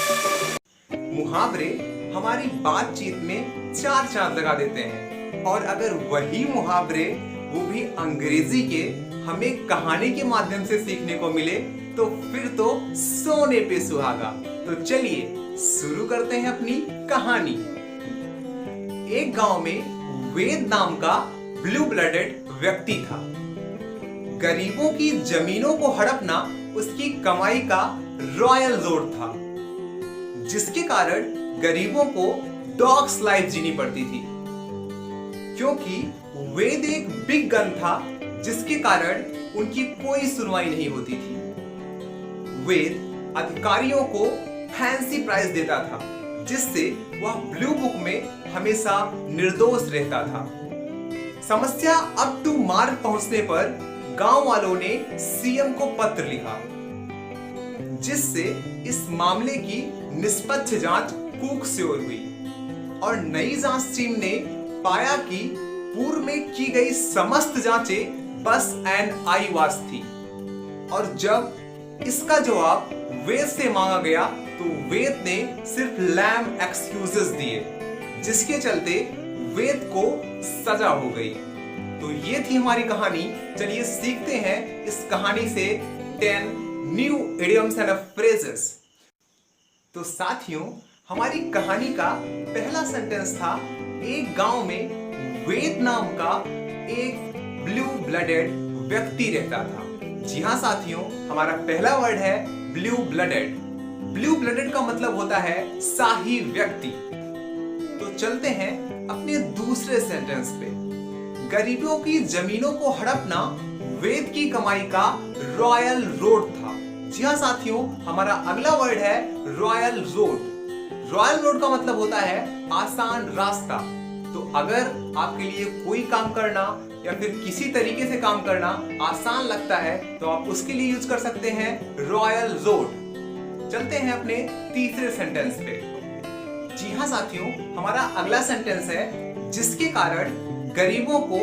मुहावरे हमारी बातचीत में चार चांद लगा देते हैं, और अगर वही मुहावरे वो भी अंग्रेजी के हमें कहानी के माध्यम से सीखने को मिले तो फिर तो सोने पे सुहागा। तो चलिए शुरू करते हैं अपनी कहानी। एक गांव में वेद नाम का ब्लू ब्लडेड व्यक्ति था। गरीबों की जमीनों को हड़पना उसकी कमाई का रॉयल लोड था, जिसके कारण गरीबों को डॉग्स लाइफ जीनी पड़ती थी। क्योंकि वेद एक बिग गन था, जिसके कारण उनकी कोई सुनवाई नहीं होती थी। वेद अधिकारियों को फैंसी प्राइस देता था, जिससे वह ब्लू बुक में हमेशा निर्दोष रहता था। समस्या अप टू मार्क पहुंचने पर गांव वालों ने सीएम को पत्र लिखा, जिससे इस मामले की निष्पक्ष जांच कूकश्योर हुई। और नई जांच टीम ने पाया कि पूर्व में की गई समस्त जांचें बस एन आई वाश थी। और जब इसका जवाब वेद से मांगा गया तो वेद ने सिर्फ लैम एक्सक्यूजेस दिए, जिसके चलते वेद को सजा हो गई। तो ये थी हमारी कहानी। चलिए सीखते हैं इस कहानी से 10 न्यू इडियम्स एंड फ्रेजेस। तो साथियों, हमारी कहानी का पहला सेंटेंस था, एक गांव में वेद नाम का एक ब्लू ब्लडेड व्यक्ति रहता था। जी हाँ साथियों, हमारा पहला वर्ड है ब्लू ब्लडेड। ब्लू ब्लडेड का मतलब होता है शाही व्यक्ति। तो चलते हैं अपने दूसरे सेंटेंस पे। गरीबों की जमीनों को हड़पना वेद की कमाई का रॉयल रोड था। जी हाँ साथियों, हमारा अगला वर्ड है रॉयल रोड। रॉयल रोड का मतलब होता है आसान रास्ता। तो अगर आपके लिए कोई काम करना या फिर किसी तरीके से काम करना आसान लगता है तो आप उसके लिए यूज कर सकते हैं रॉयल रोड। चलते हैं अपने तीसरे सेंटेंस पे। जी हाँ साथियों, हमारा अगला सेंटेंस है, जिसके कारण गरीबों को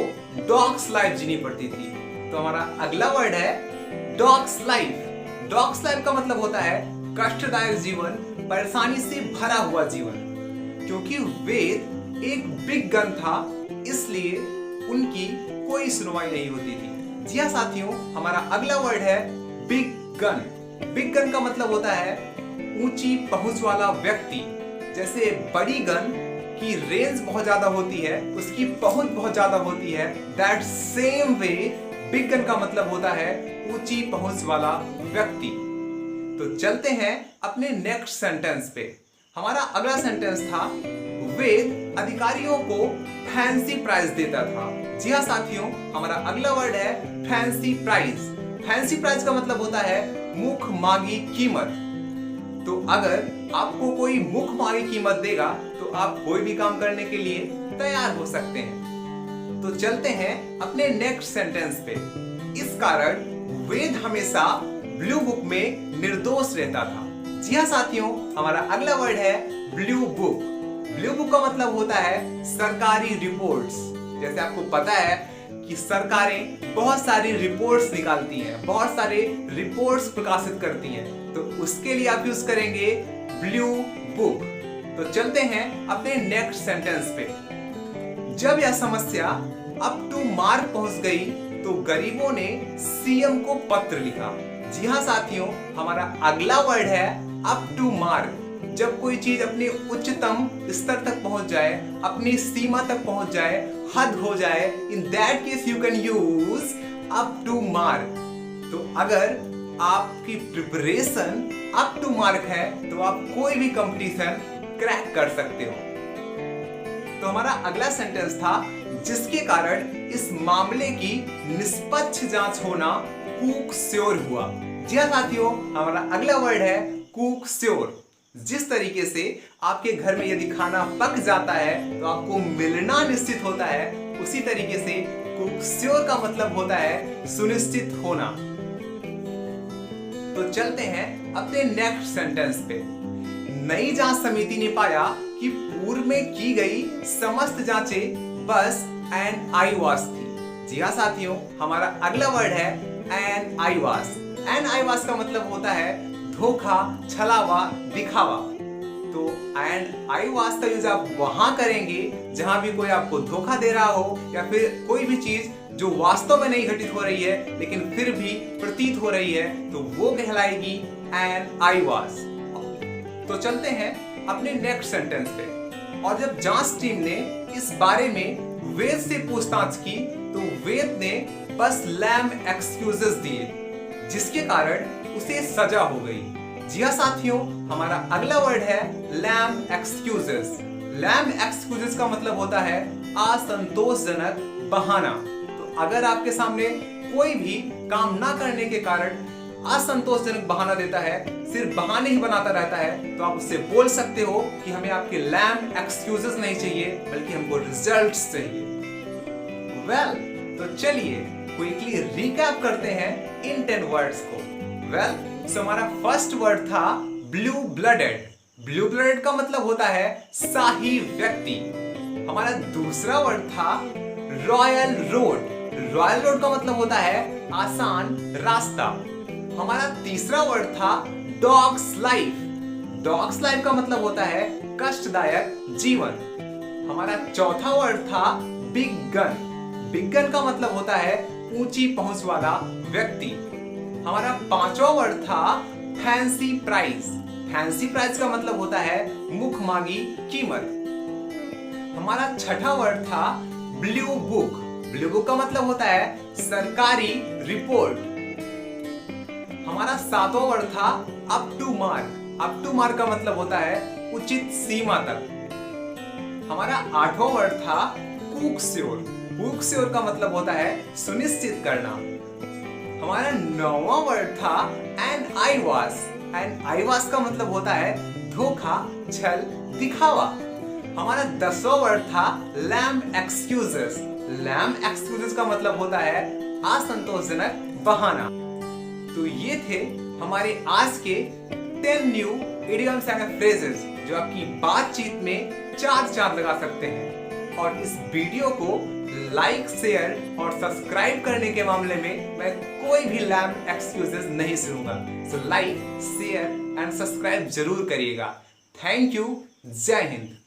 डॉग्स लाइफ जीनी पड़ती थी। तो हमारा अगला वर्ड है डॉग्स लाइफ। डॉग्स लाइफ का मतलब होता है कष्टदायक जीवन, परेशानी से भरा हुआ जीवन। क्योंकि वेद एक बिग गन था, इसलिए उनकी कोई सुनवाई नहीं होती थी। जी हाँ साथियों, हमारा अगला वर्ड है बिग गन। बिग गन का मतलब होता है ऊंची पहुंच वाला व्यक्ति। जैसे बड़ी गन की रेंज बहुत ज्यादा होती है, उसकी पहुंच बहुत ज्यादा होती है, that same way big gun का मतलब होता है ऊंची पहुंच वाला व्यक्ति। तो चलते हैं अपने नेक्स्ट सेंटेंस पे। हमारा अगला सेंटेंस था, वेद अधिकारियों को फैंसी प्राइस देता था। जी हाँ साथियों, हमारा अगला वर्ड है फैंसी प्राइस। फैंसी प्राइस का मतलब होता है मुख मांगी कीमत। तो अगर आपको कोई मुख मांगी कीमत देगा तो आप कोई भी काम करने के लिए तैयार हो सकते हैं। तो चलते हैं अपने नेक्स्ट सेंटेंस पे। इस कारण वेद हमेशा ब्लू बुक में निर्दोष रहता था। जी हाँ साथियों, हमारा अगला वर्ड है ब्लू बुक। ब्लू बुक का मतलब होता है सरकारी रिपोर्ट्स। जैसे आपको पता है कि सरकारें बहुत सारी रिपोर्ट्स निकालती हैं, बहुत सारे रिपोर्ट्स प्रकाशित करती हैं, तो उसके लिए आप यूज करेंगे ब्लू बुक। तो चलते हैं अपने नेक्स्ट सेंटेंस पे। जब यह समस्या अप टू मार्क पहुंच गई तो गरीबों ने सीएम को पत्र लिखा। जी हाँ साथियों, हमारा अगला वर्ड है अप टू मार्क। जब कोई चीज अपने उच्चतम स्तर तक पहुंच जाए, अपनी सीमा तक पहुंच जाए, हद हो जाए, in that case you can use up to mark. तो अगर आपकी प्रिपरेशन अप टू मार्क है तो आप कोई भी कंपटीशन क्रैक कर सकते हो। तो हमारा अगला सेंटेंस था, जिसके कारण इस मामले की निष्पक्ष जांच होना कूकश्योर हुआ। जी हाँ साथियों, हमारा अगला वर्ड है कूकश्योर। जिस तरीके से आपके घर में यदि खाना पक जाता है तो आपको मिलना निश्चित होता है, उसी तरीके से कूकश्योर का मतलब होता है सुनिश्चित होना। तो चलते हैं अपने नेक्स्ट सेंटेंस पे। नई जांच समिति ने पाया कि पूर्व में की गई समस्त जांचें बस एन आई वाश थी। जी हाँ साथियों, हमारा अगला वर्ड है एन आई वाश। एन आई वाश का मतलब होता है धोखा, छलावा, दिखावा। तो एंड आई वाज का यूज आप वहां करेंगे जहां भी कोई आपको धोखा दे रहा हो या फिर कोई भी चीज जो वास्तव में नहीं घटित हो रही है लेकिन फिर भी प्रतीत हो रही है, तो वो कहलाएगी एंड आई वाज। तो चलते हैं अपने नेक्स्ट सेंटेंस पे। और जब जांच टीम ने इस बारे में वेद से पूछताछ की तो वेद ने बस लैम एक्सक्यूजेस दिए, जिसके कारण उसे सजा हो गई। जी हाँ साथियों, हमारा अगला वर्ड है लैम एक्सक्यूजेस। लैम एक्सक्यूजेस का मतलब होता है असंतोषजनक बहाना। तो अगर आपके सामने कोई भी काम ना करने के कारण असंतोषजनक बहाना देता है, सिर्फ बहाने ही बनाता रहता है, तो आप उससे बोल सकते हो कि हमें आपके लैम एक्सक्यूजेस नहीं चाहिए, बल्कि हमको रिजल्ट्स चाहिए। वेल, तो चलिए क्विकली रिकैप करते हैं इन 10 वर्ड्स को। सो हमारा फर्स्ट वर्ड था ब्लू ब्लडेड। ब्लू ब्लडेड का मतलब होता है शाही व्यक्ति। हमारा दूसरा वर्ड था रॉयल रोड। रॉयल रोड का मतलब होता है आसान रास्ता। हमारा तीसरा वर्ड था डॉग्स लाइफ। डॉग्स लाइफ का मतलब होता है कष्टदायक जीवन। हमारा चौथा वर्ड था बिग गन। बिग गन का मतलब होता है ऊंची पहुंच वाला व्यक्ति। हमारा पांचवा वर्ड था फैंसी प्राइस। फैंसी प्राइस का मतलब होता है मुख मांगी कीमत। हमारा छठा वर्ड था ब्लू बुक। ब्लू बुक का मतलब होता है सरकारी रिपोर्ट। हमारा सातवां वर्ड था up to mark. Up to mark का मतलब होता है उचित सीमा तक। हमारा आठवां वर्ड था कुक श्योर। कुक श्योर का मतलब होता है सुनिश्चित करना। हमारा नौवां वर्ड था and I was. And I was का मतलब होता है धोखा, छल, दिखावा। हमारा 10वां वर्ड था लैम एक्सक्यूजेस। लैम एक्सक्यूजेस का मतलब होता है असंतोषजनक बहाना। तो ये थे हमारे आज के 10 न्यू इडियम्स एंड फ्रेजेस जो आपकी बातचीत में चार लगा सकते हैं। और इस वीडियो को लाइक, शेयर और सब्सक्राइब करने के मामले में मैं कोई भी लैम एक्सक्यूजेस नहीं सुनूंगा। So like, share and subscribe जरूर करिएगा। Thank you. जय हिंद।